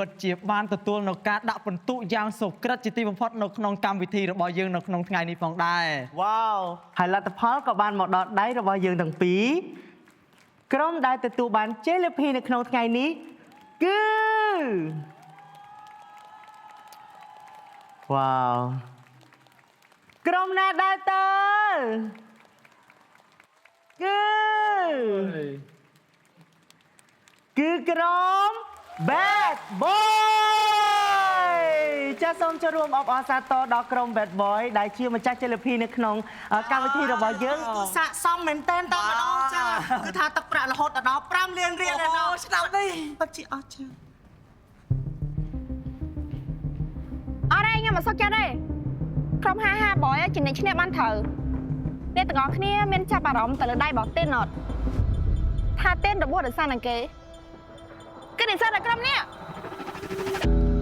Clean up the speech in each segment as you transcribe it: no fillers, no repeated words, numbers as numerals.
ពិតជាបានទទួលនៅការដាក់ពិន្ទុយ៉ាងសុក្រិតជាទីបំផុតនៅក្នុងកម្មវិធីរបស់យើងនៅក្នុងថ្ងៃនេះផងដែរវ៉ាវហើយលទ្ធផលក៏បានមកដល់ដៃរបស់យើងទាំងពីរក្រុមដែលទទួលបានជ័យលាភីនៅក្នុងថ្ងៃនេះគឺវ៉ាវក្រុមណាដែរទៅគឺក្រុម Bad Boy ចាសសូមចូលរួមអបអរសាទរដល់ក្រុម Bad Boy ដែលជាម្ចាស់ជលភីនៅក្នុងកម្មវិធីរបស់យើងស័ក្តិសមមែនតើតើម្ដងចាគឺថាទឹកប្រាក់រហូតដល់5លានរៀលឯណោះឆ្នាំនេះពិតជាអស្ចារ្យអរេខ្ញុំមិនសុខចិត្តទេក្រុម55 Boy ជាអ្នកឈ្នះបានត្រូវអ្នកទាំងអស់គ្នាមានចាប់អារម្មណ៍ទៅលើដៃរបស់ទេនអត់ថាទេនរបស់ដោយសារនឹងគេគឺនិស្សិតតែក្រុមនេះ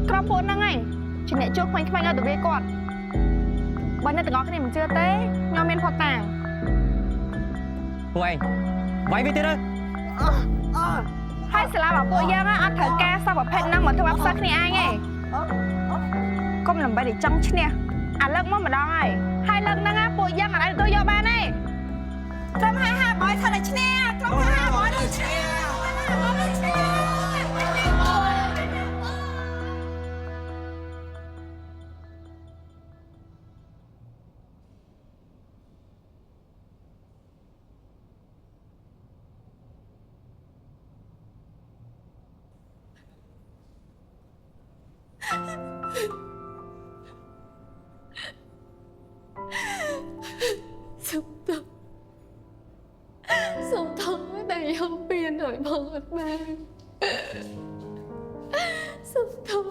ក្រុមពួកហ្នឹងឯងជាអ្នកជួបខ្វាញ់ៗឲ្យទៅវាគាត់បើអ្នកទាំងអស់គ្នាមិនជឿទេខ្ញុំមានផុតតាំងពួកឯងវាយវាទៀតទៅហើយសាលារបស់ពួកយើងអត់ត្រូវការសពប្រភេទហ្នឹងមកធ្វើឲ្យផ្សឹកគ្នាឯងទេកុំដើម្បីតែចង់ឈ្នះអាលើកមកម្ដងហើយលើកហ្នឹងពួកយើងអត់អាចទទួលយកបានទេក្រុម55 Boy ថាតែឈ្នះក្រុម55 Boy ទៅឈ្នះសុំថោតែខ្ញុំពៀនឲ្យបងអត់បានសុំថោម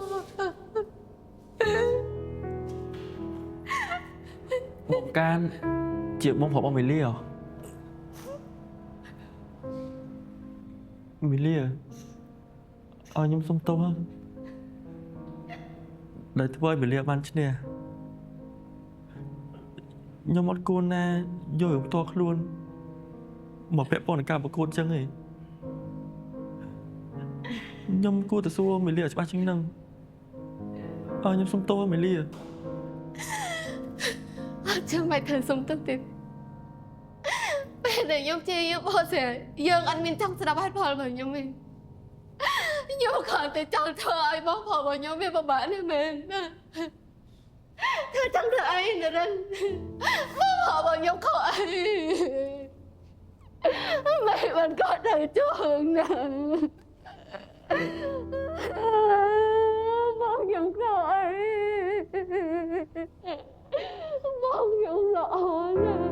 កកានជាបងប្រុសរបស់មីលីមីលីឲ្យខ្ញុំសុំទោសដែលធ្វើឲ្យមីលីបានឈ្នះខ្ញុំអត់គួរណាយកផ្ទាល់ខ្លួនមកពាក់ព័ន្ធនឹងការប្រកួតចឹងឯងខ្ញុំគួរទៅសួរមីលីឲ្យច្បាស់ជាងហ្នឹងខ្ញុំសុំទោសមីលីអត់ចាំបាច់ធ្វើសុំទោសទេពេលដែលខ្ញុំជាយើងបោះស្រាយយើងអត់មានចង់ស្ដាប់ហេតុផលរបស់ខ្ញុំទេខ្ញុំគ្រាន់តែចង់ធ្វើឲ្យបងប្អូនរបស់ខ្ញុំវាពិបាកណាស់មែនធ្វើចង់ធ្វើអីណារិនបងប្អូនរបស់ខ្ញុំខុសអីម៉ែបានគាត់ទៅជួងណាបងខ្ញុំខុសអីបងខ្ញុំល្អណាស់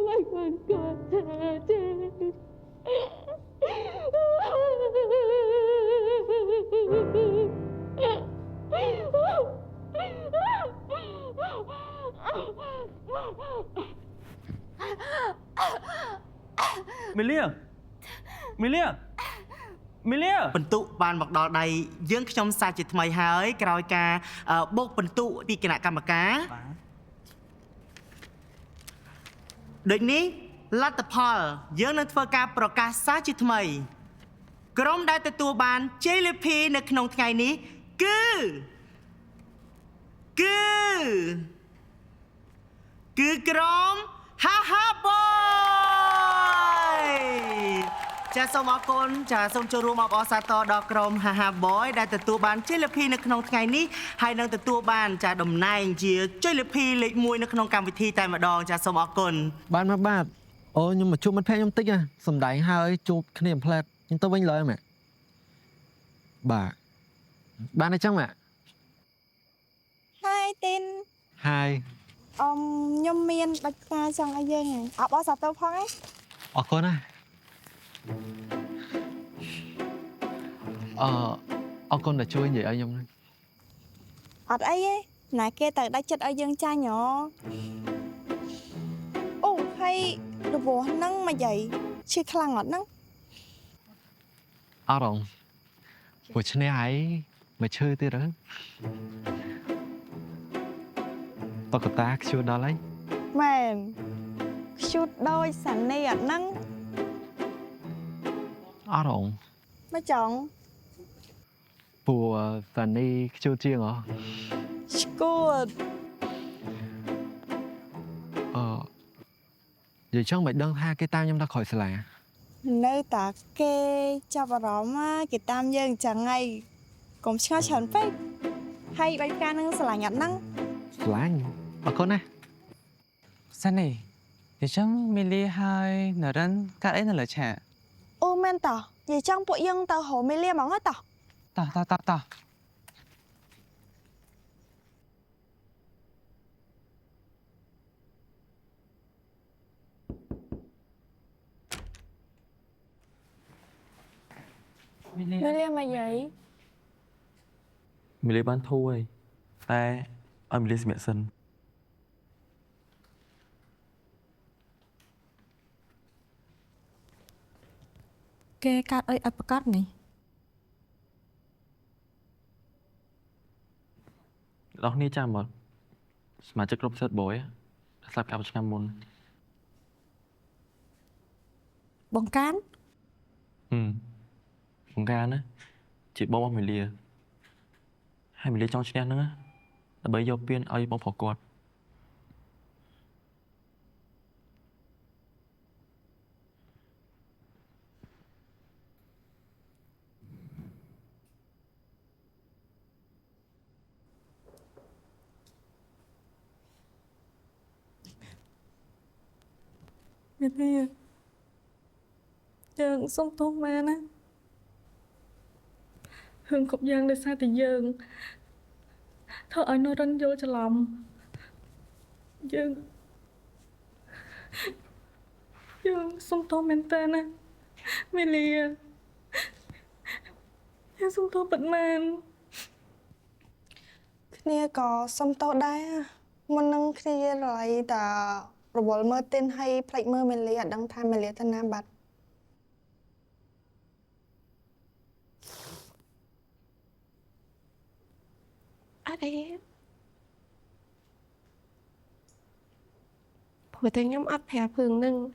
ម៉ែបានគាត់ទេមីលីពិន្ទុបានមកដល់ដៃយើងខ្ញុំសាជាថ្មីហើយក្រោយការបូកពិន្ទុពីគណៈកម្មការដូចនេះលទ្ធផលយើងនឹងធ្វើការប្រកាសសាជាថ្មីក្រុមដែលទទួលបានជ័យលាភីនៅក្នុងថ្ងៃនេះគឺក្រុម55 Boy ចាសសូមអរគុណចាសសូមចូលរួមអបអរសាទរដល់ក្រុម55 Boy ដែលទទួលបានជ័យលាភីនៅក្នុងថ្ងៃនេះហើយនឹងទទួលបានចាសតំណែងជាជ័យលាភីលេខ1នៅក្នុងកម្មវិធីតែម្ដងចាសសូមអរគុណបាទអូខ្ញុំមកជួបមិត្តភក្តិខ្ញុំតិចសំដែងហើយជួបគ្នាផ្លែតខ្ញុំទៅវិញឡើយម៉ាក់បាទបានអញ្ចឹងម៉ាក់ហើយទីនហើយខ្ញុំមានបាច់ផ្កាចង់ឲ្យយើងអបអរសាទរផងអរគុណណាអរគុណដែលជួយនិយាយឲ្យខ្ញុំហ្នឹងអត់អីទេណាគេទៅដាច់ចិត្តឲ្យយើងចាញ់អូហើយរបស់ហ្នឹងមកយាយឈឺខ្លាំងអត់ហ្នឹងអរងព្រោះឈ្នះហើយមកឈឺទៀតហ៎តកតាខ្ជូតដល់ហើយមែនខ្ជូតដោយសានីអត់ហ្នឹងអរង Mà chồng Bùa tàn ni chưa chiêng hả? Good Vậy chắc mày đơn tha cái tao nhâm ta khỏi sẽ là Nơi ta kê cho vào đó mà cái tam dương chẳng ngày cũng cho chẳng phải hay bánh ca nâng sẽ là nhặt năng Láng con nè Sunny, thì chẳng Millie hai nở rắn cả ấy là trẻ. Ô men tỏ Vì trong bộ dương tao hổ mê lia bóng hết tỏ Tao. Mê lia mày vậy mình lấy bán thu ấy ta mình lấy mẹ sân Kê cát ơi ập cát này đó ní chăm mà chắc rộp sét bối sắp gặp cho môn Bóng cán con gan á chị bông mình lìa hay mình lìa trong chén nữa là bởi do piên ai bông phỏ quạt Mê lia Dương xong tốt mà nè Hương cục dương để xa thì dương Thơ ở nơi ranh vô cho lòng Dương Dương xong tốt men tên nè Mê lia Dương xong tốt bận màn Kia có xong tốt đấy Một nâng kia rồi ta rồi bỏ mơ tên hay plek mơ mê lia đăng tham mê lia thân nam bạch À đấy Hồi thấy nhóm ấp hẹp hướng nâng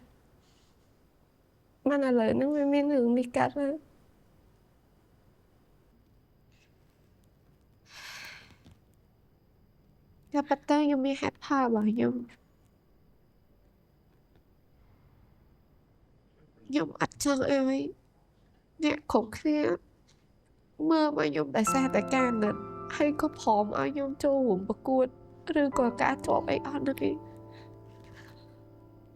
Mà là lời nâng với miên hướng đi cắt rồi Gặp bắt tơ nhóm mi hẹp thò bảo nhóm Nhóm ắt chân ơi Nè khủng khía Mơ mà nhóm đã xa tại can nè Hay có phỏng ở nhóm châu hùm bạc cuốn Rồi có cả chỗ bấy ổn được ý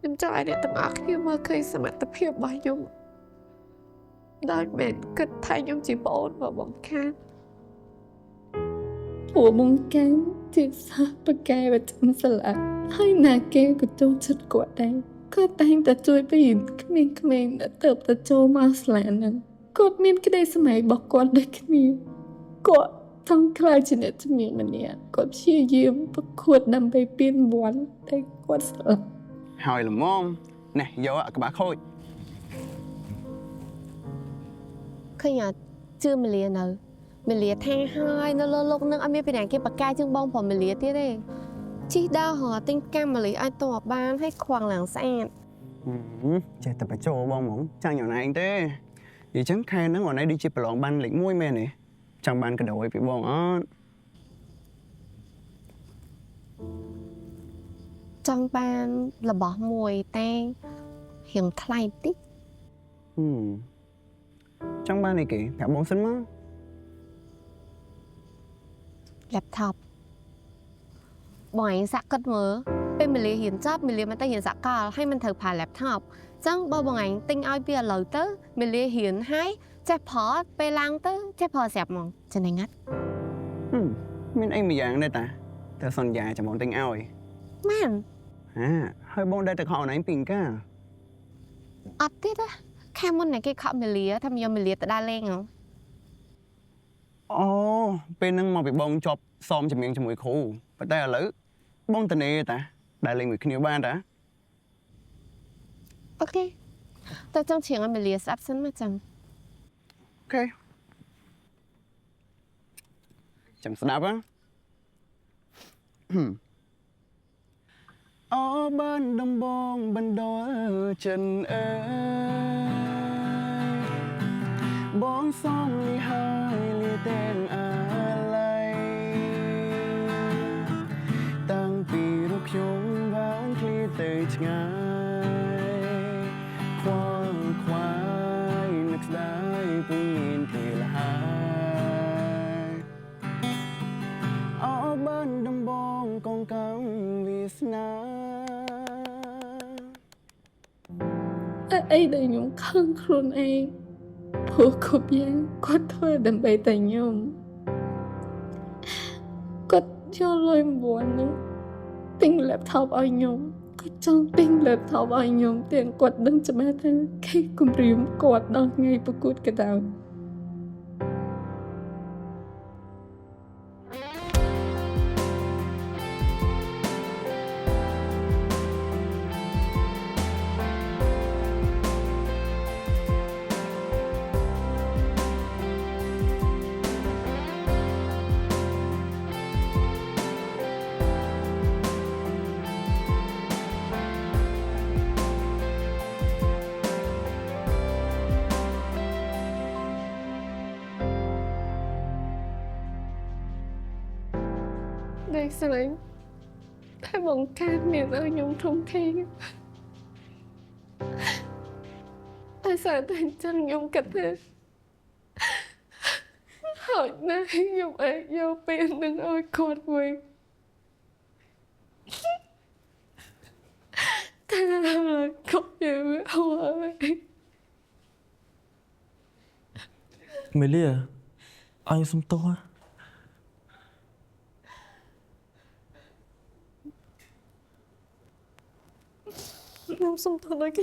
Nhưng cho ai để tầm ác khi mà khơi xa mặt tập hiệp bởi nhóm Đời mẹn kết thay nhóm chỉ bổn và bóng can ព្រោះបង្កើនជាសាសប្រកែវចំស្លាប់ហើយណាគេក៏ចូលចិត្តគាត់ដែរគាត់តែងតែជួយពីក្មេងៗដែលទៅតែចូលមកស្លានឹងគាត់មានក្តីសម័យរបស់គាត់ដូចគ្នាគាត់ចង់ខ្លាចជាអ្នកជំនាញម្នាក់គាត់ព្យាយាមប្រកួតដើម្បីពានរង្វាន់តែគាត់ស្លាប់ Hồi là môn nè vô ạ các bạn khôi ឃើញអត់ជឿមលានៅមលាថាហើយនៅលើលោកនឹងអត់មានពីណាគេបកកាយជាងបងព្រោះមលាទៀតទេជីដើរហោទិញកម្មមលាឲ្យតបបានឲ្យខ្វងឡើងស្អាត Chạy tập phải cho bông mỏng chẳng nhỏ này anh tê Vì chẳng khai nó ngồi này đi chịp lọn ban lĩnh môi mê nè Chẳng ban cái đầu ấy bị bông á ចង់បានរបស់មួយតែរៀងថ្លៃតិច Chẳng ban này kì phải bông xinh má laptop បងឯងសាក់គិតមើលពេលមលាហ៊ានចាប់មលាមិនតែហ៊ានសាក់កលឲ្យមិនត្រូវប្រើ laptop អញ្ចឹងបើបងឯងទិញឲ្យពីឥឡូវទៅមលាហ៊ានហើយចេះប្រើពេលឡើងទៅចេះប្រើស្រាប់ហ្មងចំណេញអត់ Mình anh mì dạng đây ta Tao son dài chẳng bọn tinh ao ấy មែន hơi bông đây tao họ này anh bình ca អត់ទៀតទេខែមុនអ្នកគេខកមលាថាខ្ញុំមលាទៅដើរលេងហ៎ Ồ bên nâng màu bị bông chọc xóm chầm miệng cho mùi khô Và tay là lỡ bông tình nê ta Đại lên người khinh yêu ban đã អូខេតើចង់ជ្រៀងឲ្យមលាស្អាប់សិនមកចឹង Ok Chầm sẵn đáp á Ở bên đông bông bên đó chân ơi បងសំលីហើយលីទាំងអាឡ័យតាំងពីរូបខ្ញុំវាងឃ្លាទៅឆ្ងាយខ្វល់ខ្វាយនឹកស្ដាយពុំមានពេលហើយអរបានដំបងកងកម្មវាសនាអីដែលខ្ញុំខឹងខ្លួនឯងព្រោះគ្រប់យ៉ាងគាត់ធ្វើដើម្បីតែខ្ញុំគាត់យកលុយ9នឹងទិញ laptop ឲ្យខ្ញុំគាត់ចង់ទិញ laptop ឲ្យខ្ញុំទាំងគាត់ដឹងច្បាស់ថាគេគំរាមគាត់ដល់ថ្ងៃប្រកួតក៏ដោយ Đây sao lại thấy bọn can miệng ở nhung trong thiên tại sao thành chân nhung cách thế hỏi nay nhung ấy vô bên đừng ơi con mình thế là không hiểu không ơi Melia, anh xong to á. Em xong thật đấy kìa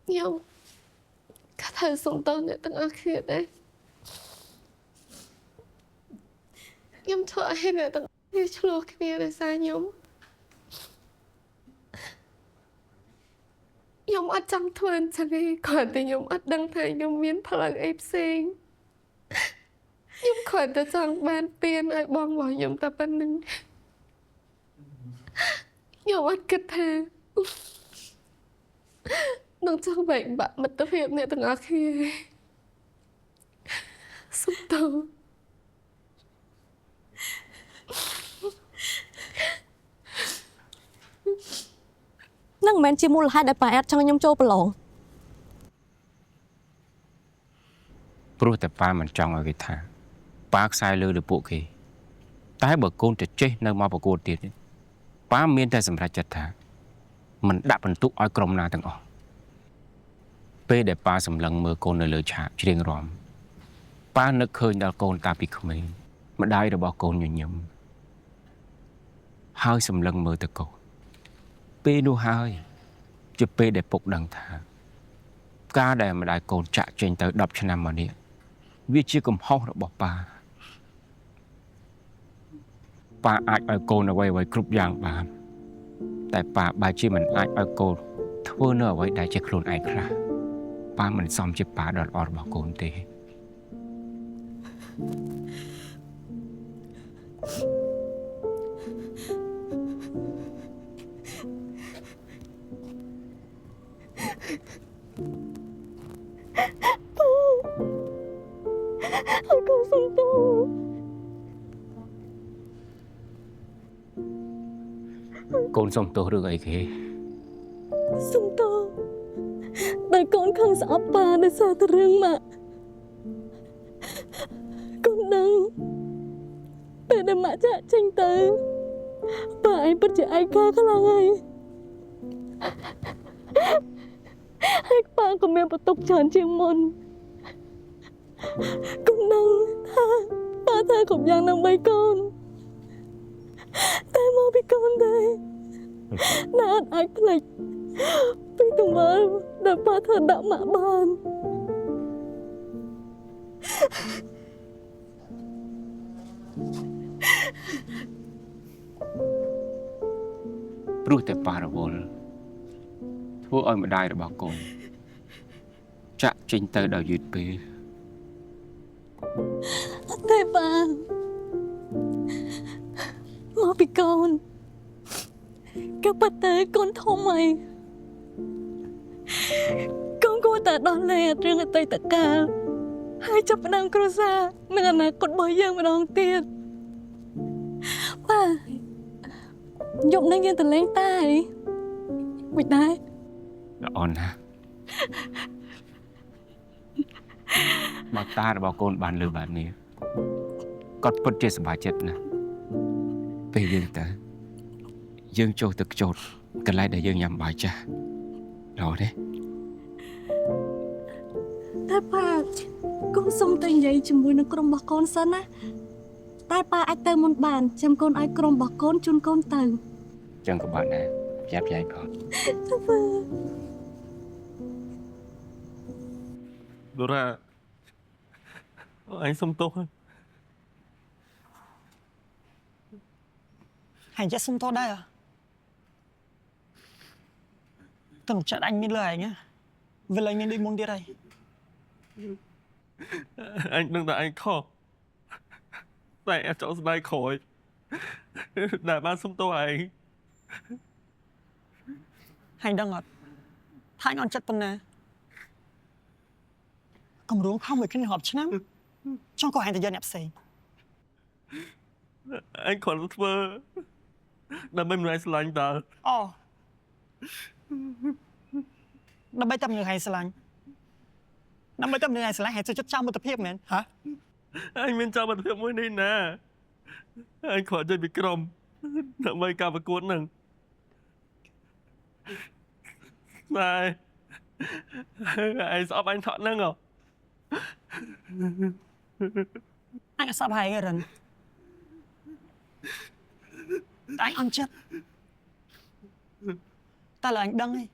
Nhưng cả thời sống tao để từng ác kia đấy Nhưng cho ai để từng đi cho lô kia để xa nhóm Nhưng ở trong thuần cho đi còn thì nhóm ở đăng thầy nhóm miến phật ép sinh Nhưng còn ta chẳng ban tiền ai bong vào nhóm ta bên nâng Nhóm ở kết thề Đừng chẳng bệnh bạn mất tập hiện này từng ác kia Sống tao Nâng men chỉ mua hai đại bà ép cho nhóm châu bà lộn ព្រោះតែប៉ាមិនចង់ឲ្យគេថាប៉ាខ្សែលើលើពួកគេតែបើកូនទៅចេះនៅមកប្រកួតទៀតប៉ាមានតែសម្រេចចិត្តថាមិនដាក់បន្ទុកឲ្យក្រុមណាទាំងអស់ពេលដែលប៉ាសម្លឹងមើលកូននៅលើឆាកច្រៀងរាំប៉ានឹកឃើញដល់កូនតាពីក្មេងម្ដាយរបស់កូនញញឹមហើយសម្លឹងមើលទៅកូនពេលនោះហើយជាពេលដែលពុកដឹងថាការដែលម្ដាយកូនចាក់ចេញទៅ10ឆ្នាំមកនេះវាជាកំហុសរបស់ប៉ាអាចឲ្យកូនអ្វីៗគ្រប់យ៉ាងបានតែប៉ាបែរជាមិនអាចឲ្យកូនធ្វើនៅអ្វីដែលជាខ្លួនឯងខ្លះប៉ាមិនសមជាប៉ាដ៏ល្អរបស់កូនទេកូនសុំទោសរឿងអីគេ សុំទោសដែលកូនខឹងស្អប់ប៉ាដោយសារតែរឿងម៉ាក់កូនដឹងពេលដែលម៉ាក់ចាក់ចេញទៅប៉ាឯងពិតជាឯកាខ្លាំងហើយប៉ាក៏មានបន្ទុកច្រើនជាងមុនកូនដឹងថាប៉ាធ្វើគ្រប់យ៉ាងដើម្បីកូនតែមកពីកូនទេណាស់អាចភ្លេចពីទង្វើដែលប៉ាធ្វើដាក់ម៉ាក់បាន ព្រោះតែប៉ារវល់ធ្វើឲ្យម្ដាយរបស់កូនចាក់ចេញទៅដល់យឺតពេល តែប៉ា ពីកូនក៏ប៉ុន្តែកូនធំហើយកូនគួរតែដោះលែងរឿងអតីតកាលហើយចាប់ផ្ដើមគ្រួសារនឹងអនាគតរបស់យើងម្ដងទៀតបាទយប់នេះយើងទៅលេងតាអីមិនដែរ ល្អណាស់បើតារបស់កូនបានលើបែបនេះគាត់ពិតជាសប្បាយចិត្តណាស់ពេលយើងទៅយើងចូលទៅខ្ចោតកន្លែងដែលយើងញ៉ាំបាយចាស់ល្អទេ តែប៉ាកូនសុំតែនិយាយជាមួយនឹងក្រុមរបស់កូនសិនណាតែប៉ាអាចទៅមុនបានចាំកូនឲ្យក្រុមរបស់កូនជូនកូនទៅ ចឹងក៏បានដែរយ៉ាប់យ៉ាយផង ទៅប៉ា ដូរ៉ាអញសុំទោស Hành chắc xung to đây à? Tầm trận anh mới lời nhá. Về lời mình đi môn đi đây. Anh đừng tại anh khó. Tại em chọn bài khỏi. Đại ban xung tô anh. Hành đang ngọt. Thái ngon chất tuần nè. Còn đúng không về cái họp chứ lắm. Trong cổ hành thì giờ nhẹp xì. Anh còn vơ. Đâm bên người slime tờ. Ồ. Nó bây tâm người hay slime. Nó bây tâm người hay slime hay sẽ chất trong một tập hiệp mến. Hả? Anh bên trong một tập hiệp mới đi nè. Anh khỏi chơi bị crom. Đâm bây cả vào cuốn nè. Này. Anh sắp anh thọn nâng không? Anh sắp hay cái rần. Anh ăn chết. Ta là anh Đăng ấy.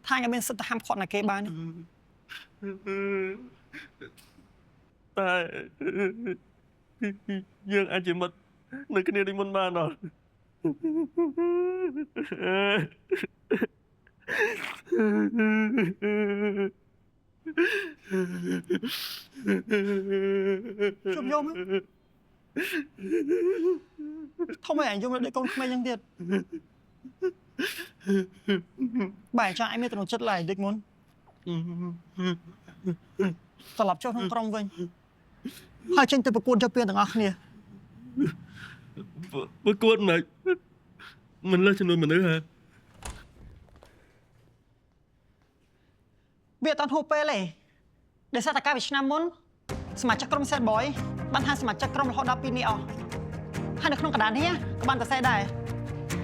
Thay bên sân ta ham khọn là kế bán ấy. Ta dương anh chỉ mất nơi cái này đi môn ban rồi. Chụp vô mới. Không phải ảnh vô để con không ai nhân tiệt. Bài cho anh mới tao chất lại địch muốn. Tao lập cho không trong vinh. Hai chân tôi phải cuốn cho tiền thằng ác nè. Với cuốn này. Mình lên trên đôi mình nữa hả? Biết tao hộp bê lệ. Để sao ta ca Việt Nam muốn. Sma chắc trong set boy. Bạn hai sma chắc trong là họ đáp pin đi ọ. Hai được không cả đàn nhé. Các bạn ta xe đài.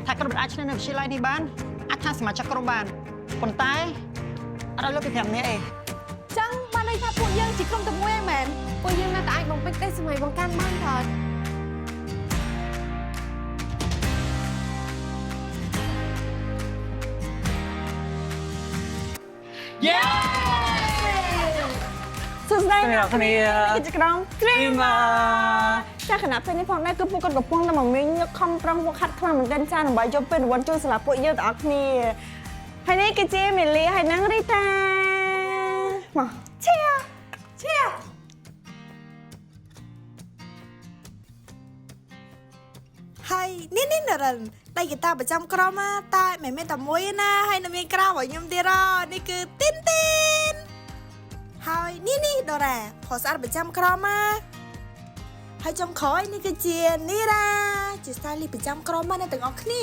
Thay các bạn ai trên nền lại đi bán. Ách hai sma chắc trong bàn. Còn tay. Ở đây lớp bị thèm nè ê. Chẳng bạn đâyថាពួកយើងជាក្រុមតែមួយឯមែនពួកយើងនៅតែអាចបំពេញទេសម័យបង្កាន់បានថត សួស្តី គ្នា កិច្ចក្រុម Dreamer ចាខណៈពេលនេះផងដែរគឺពួកគាត់កំពុងតែមកមីងខំប្រឹងវឹកហាត់ខ្លាំងមែនទែនចាដើម្បីយកពេលរង្វាន់ជួយសម្រាប់ពួកយើងទាំងអស់គ្នាហើយនេះគឺជាមីលីហើយនឹងរីតាមកឈៀឈៀ ហើយនេះនេះនរិនដៃហ្គីតាប្រចាំក្រុមតែមិនមែនតែមួយណាហើយនៅមានក្រៅរបស់ខ្ញុំទៀតនេះគឺទីនទីនហើយនេះនេះដូរ៉ាផស្អាតប្រចាំក្រុមហើយចំក្រោយនេះគឺជានីរ៉ាជា style ប្រចាំក្រុមអ្នកទាំងអស់គ្នា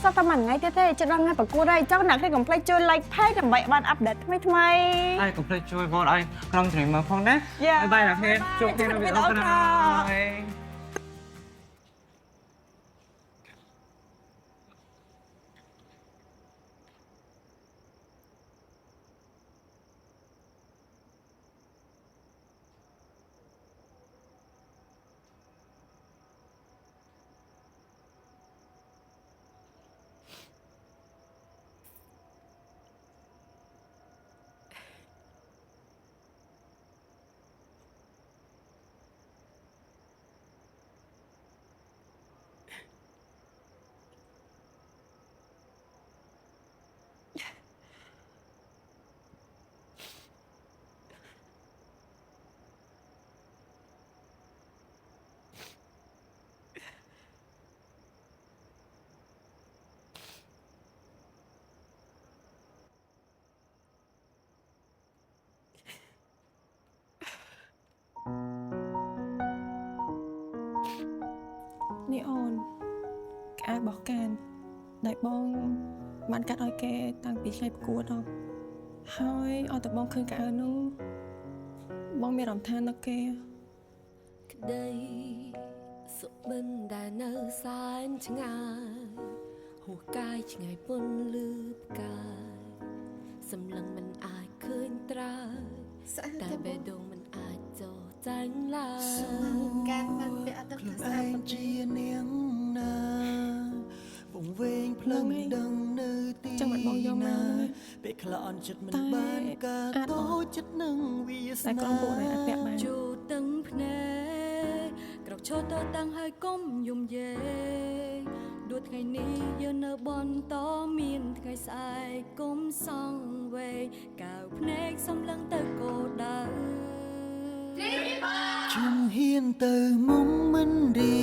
សោះតែមួយថ្ងៃទៀតទេជិតដល់ថ្ងៃប្រកួតហើយចង់អ្នកគ្នាកុំភ្លេចជួយ like page ដើម្បីបាន update ថ្មីថ្មី ហើយកុំភ្លេចជួយបងឲ្យក្រុម streamer ផងណាបាយអ្នកគ្នាជួបគ្នានៅវីដេអូក្រោយ នេះអូនក្អាតរបស់កានដែលបងបានកាត់ឲ្យគេតាំងពីថ្ងៃប្រកួតដល់ហើយឲ្យតែបងឃើញក្អាតនោះបងមានអារម្មណ៍ថានឹកគេ ក្តីសុបិនដែលនៅសែនឆ្ងាយហួសកាយឆ្ងាយពន់លឺផ្កាយសម្លឹងមិនអាចឃើញត្រើយតែបេះដូងមិនអាចចោលចាញ់ឡើយការបានពាក់អត់ទៅស្អាតជានាងណាវងវែងភ្លឹងដឹងនៅទីចាំបាត់បងយកមកពេលខ្លះអន់ចិត្តមិនបានការតូចចិត្តនឹងវាសនាតែក្រុមពួកនេះអាចពាក់បានជួតឹងភ្នែកក្រោកឈរតតាំងហើយកុំយំយេដួលថ្ងៃនេះយើងនៅបន្តមានថ្ងៃស្អែកកុំសងវែងកៅភ្នែកសំឡឹងទៅគោលដៅជំហ៊ានទៅមុំមិនរី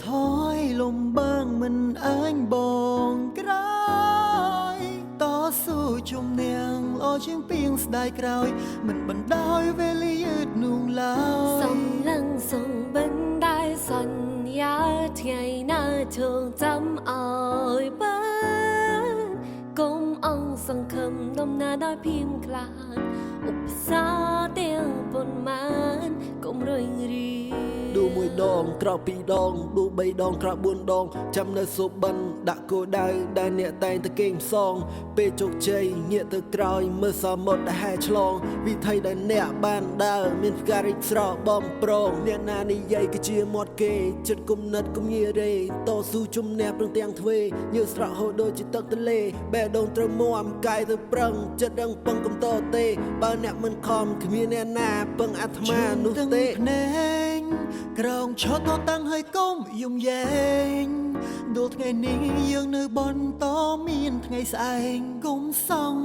ថយលំបាំងមិនអើញបងក្រោយតស៊ូជំនាងល្អជាងពីងស្ដាយក្រោយមិនបណ្ដោយវេលាយឺតនួងឡើយសំឡឹងសងបិណ្ឌដែលសន្យាថ្ងៃណាជងចាំអើយបានកុំអងសង្ឃឹមដំណើរដោយភៀមខ្លាចឧបសគ្គទាំងប៉ុន្មានកុំរើងរីដួលមួយដងក្រោកពីរដងដួល3ដងក្រោក4ដងចាំនៅសុបិនដាក់គោលដៅដែលអ្នកតែងតែគេងផ្សងពេលជោគជ័យងាកទៅក្រោយមើលសមុទ្រដែលហែឆ្លងវិថីដែលអ្នកបានដើរមានផ្ការីកស្រស់បំប្រងអ្នកណានិយាយគឺជាមាត់គេចិត្តគុំណិតគុំងារេតស៊ូជំនះព្រឹងទាំងទ្វេញើស្រក់ហូរដូចជាទឹកទន្លេបេះដូងត្រូវមាំកាយទៅប្រឹងចិត្តដឹងពឹងកំតទេបើអ្នកមិនខំគ្មានអ្នកណាពឹងអាត្មានោះទេភ្នែកក្រងឈត់តតាំងហើយកុំយំយែងដួលថ្ងៃនេះយើងនៅបន្តមានថ្ងៃស្អែកកុំសង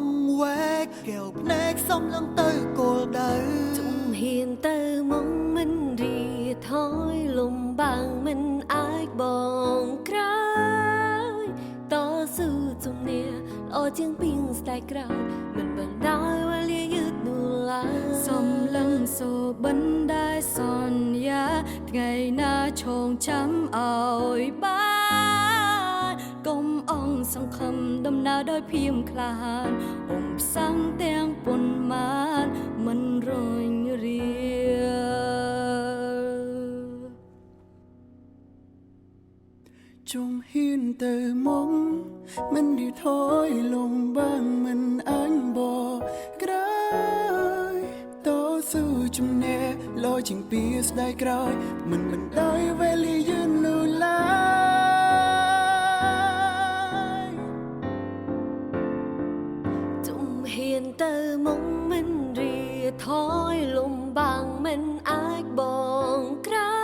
វែកកែវភ្នែកសំឡឹងទៅគោលដៅជំហ៊ានទៅមុំមិនរីថយលំបាំងមិនអាចបងក្រោយតស៊ូជំនះល្អជាងពីងស្ដាយក្រោយមិនបណ្ដោយវេលាយឺតនោះឡើយសំឡឹងសូបិណ្ឌដែលសន្យាថ្ងៃណាឈងចាំអើយបានកុំអងសង្ឃឹមដំណើរដោយភៀមខ្លាចអុំផ្សាំងទាំងប៉ុន្មានមិនរញរាจงហ៊ានទៅមុំមិនរីថយលំបាំងមិនអញបក្រោយតស៊ូជំនះលយជាងពីស្ដាយក្រោយមិនបណ្ដោយវេលាយឺននោះឡើយจงហ៊ានទៅមុំមិនរីថយលំបាំងមិនអាចបងក្រោ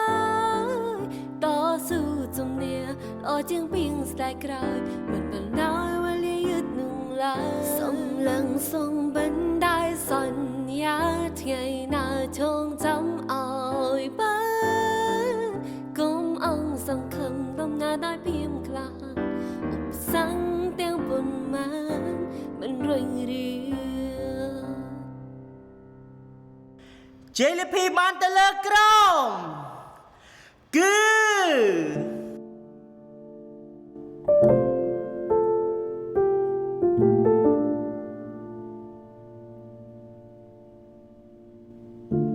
យតស៊ូជំនះល្អជាងពីងស្ដាយក្រោយមិនបណ្ដោយវេលាយឺតនោះឡើយសំឡឹងសងបិណ្ឌដែលសន្យាថ្ងៃណាឈងចាំអើយបានកុំអងសង្ឃឹមដំណើរដោយភៀមខ្លាចឧបសគ្គទាំងប៉ុន្មានមិនរុញរា JLP បានទៅលើក្រមគឺ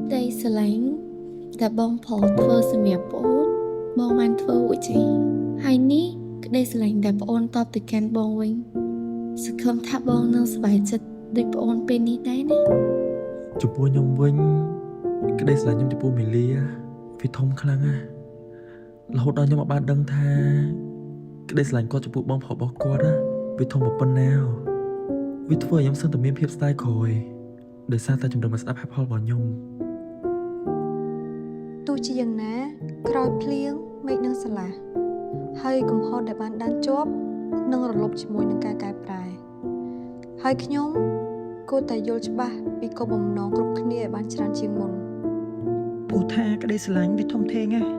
đây là lánh đã bong phò thơ sự miệng bố bong ăn thơ của chị hai ní đây là lánh đã bong top từ can bong wing sự không thả bong nâng sự bài chất được bong bên đi đấy nè ចំពោះខ្ញុំវិញក្តីស្រឡាញ់ខ្ញុំចំពោះមីលីវាធំខ្លាំងណាស់រហូតដល់ខ្ញុំអត់បានដឹងថាក្តីស្រឡាញ់គាត់ចំពោះបងប្អូនរបស់គាត់វាធំប៉ុណ្ណាវាធ្វើឲ្យខ្ញុំសឹងតែមានភាពស្ដាយក្រោយដោយសារតែជំរឿនមកស្ដាប់ហេតុផលរបស់ខ្ញុំ ទោះជាយ៉ាងណាក្រោយភ្លៀងមេឃនឹងស្រឡះហើយកំហុសដែលបានដានជាប់នឹងរលប់ជាមួយនឹងការកែប្រែហើយខ្ញុំគួរតែយល់ច្បាស់ពីគោលបំណងគ្រប់គ្នាឲ្យបានច្រើនជាងមុន ព្រោះថាក្តីស្រឡាញ់វាធំធេងណាស់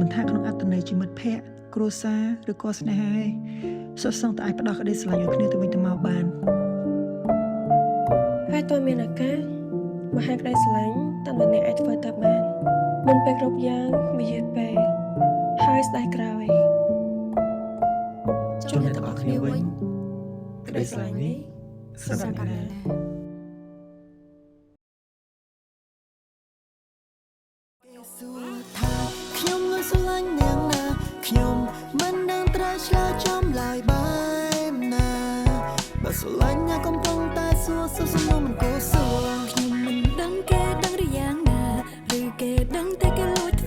មិនថាក្នុងអត្តន័យជាមិត្តភក្តិគ្រួសារឬក៏ស្នេហាឯងសុទ្ធសឹងតែអាចផ្ដោះក្តីស្រឡាញ់ឲ្យគ្នាទៅវិញទៅមកបាន ហើយតើមានឱកាសមកហៅក្តីស្រឡាញ់តាមដែលអ្នកអាចធ្វើទៅបានមុនពេលគ្រប់យ៉ាងវាយឺតពេលហើយស្ដាយក្រោយ សិន សកម្មណា ខ្ញុំនឹងស្រឡាញ់នាងណាខ្ញុំមិនដឹងត្រូវឆ្លើយចំឡើយបែបណាបើស្រឡាញ់ណាកំពុងតែសួរសំណួរមិនគួរសួរ ខ្ញុំមិនដឹងគេដឹងឬយ៉ាងណាឬគេដឹងតែគេលួច